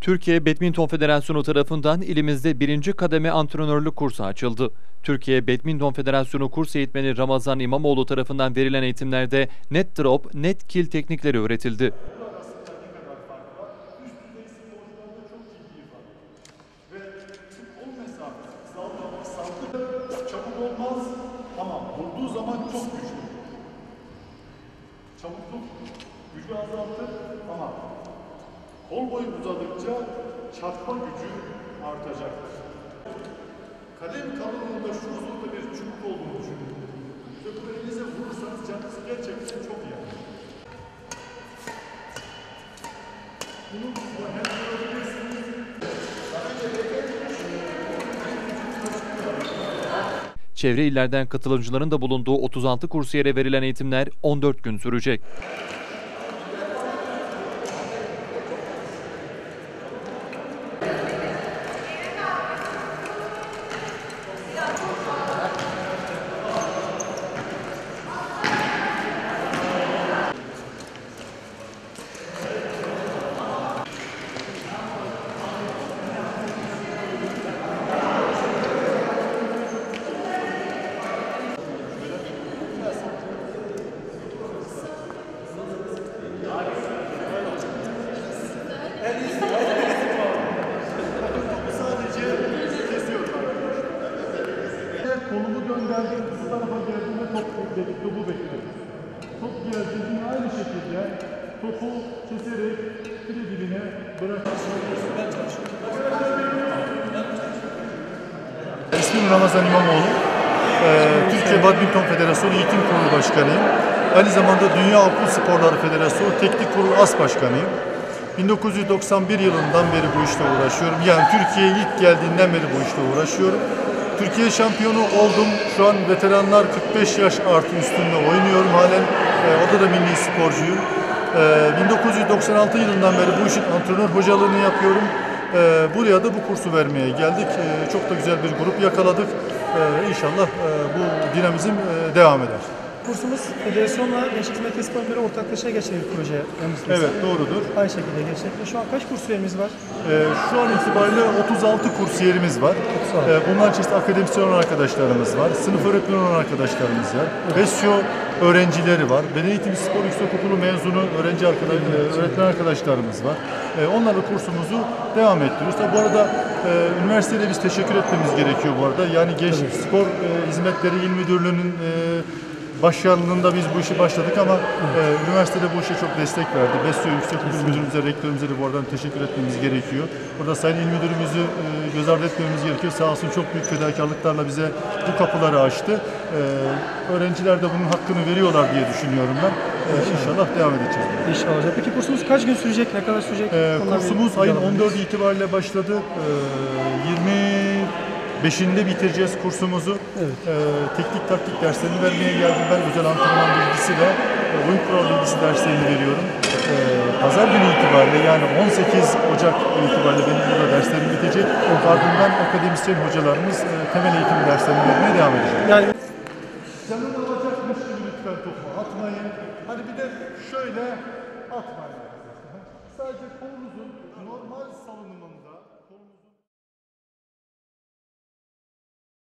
Türkiye Badminton Federasyonu tarafından ilimizde 1. kademe antrenörlük kursu açıldı. Türkiye Badminton Federasyonu kurs eğitmeni Ramazan İmamoğlu tarafından verilen eğitimlerde net drop, net kill teknikleri öğretildi. Çabuk olmaz ama vurduğu zaman çok güçlü. Çabukluk gücü azaltır ama kol boyu uzadıkça çarpma gücü artacaktır. Kalem kalınlığında şu uzunluğunda bir çubuk olduğunu düşünün. Ve bunu elinize vurursanız canınız gerçekten çok iyi. Bunu hem görebilirsiniz. Çevre illerden katılımcıların da bulunduğu 36 kursiyere verilen eğitimler 14 gün sürecek. Kolumu gönderdim, bu tarafa geldim ve topu bekledim. Top geldiğinde aynı şekilde topu keserek file diline bırakıyorum. İsmim Ramazan İmamoğlu. Türkiye Badminton Federasyonu Eğitim Kurulu Başkanıyım. Aynı zamanda Dünya Okul Sporları Federasyonu Teknik Kurulu As Başkanıyım. 1991 yılından beri bu işle uğraşıyorum. Yani Türkiye'ye ilk geldiğinden beri bu işle uğraşıyorum. Türkiye şampiyonu oldum. Şu an veteranlar 45 yaş artı üstünde oynuyorum halen. Orada da milli sporcuyum. 1996 yılından beri bu işin antrenör hocalığını yapıyorum. Buraya da bu kursu vermeye geldik. Çok da güzel bir grup yakaladık. İnşallah bu dinamizm devam eder. Kursumuz federasyonla Gençlik Hizmet ve Spor Müdürlüğü ortaklaşa geçen bir proje. Evet, doğrudur. Aynı şekilde gerçekleşiyor. Şu an kaç kursiyerimiz var? Şu an itibariyle 36 kursiyerimiz var. Bunların çeşitli akademisyen olan arkadaşlarımız var. Sınıf öğretmeni olan arkadaşlarımız var. BESYO öğrencileri var. Beden Eğitimi Spor Yüksekokulu mezunu öğretmen arkadaşlarımız var. Onlarla kursumuzu devam ettiriyoruz. Tabii bu arada üniversitede biz teşekkür etmemiz gerekiyor bu arada. Yani Gençlik Spor Hizmetleri İl Müdürlüğü'nün başarılığında biz bu işi başladık ama üniversitede bu işe çok destek verdi. BESYO Yüksekokulu Müdürümüze, Rektörümüze de bu aradan teşekkür etmemiz gerekiyor. Burada Sayın İl Müdürümüzü göz ardı etmemiz gerekiyor. Sağ olsun çok büyük fedakarlıklarla bize bu kapıları açtı. Öğrenciler de bunun hakkını veriyorlar diye düşünüyorum ben. İnşallah devam edeceğiz. İnşallah. Peki kursumuz kaç gün sürecek? Ne kadar sürecek? Kursumuz ayın 14 itibariyle başladı. 25'inde bitireceğiz kursumuzu. Evet. Teknik taktik derslerini vermeye geldim. Ben özel antrenman bilgisi ve oyun kural bilgisi derslerini veriyorum. Pazar günü itibariyle yani 18 Ocak itibariyle benim burada derslerim bitecek. Ardından akademisyen hocalarımız temel eğitim derslerini vermeye devam edecek. Yani canını alacakmış gibi lütfen topu atmayın. Hani bir de şöyle atmayın. Sadece kolunuzun normal salınımı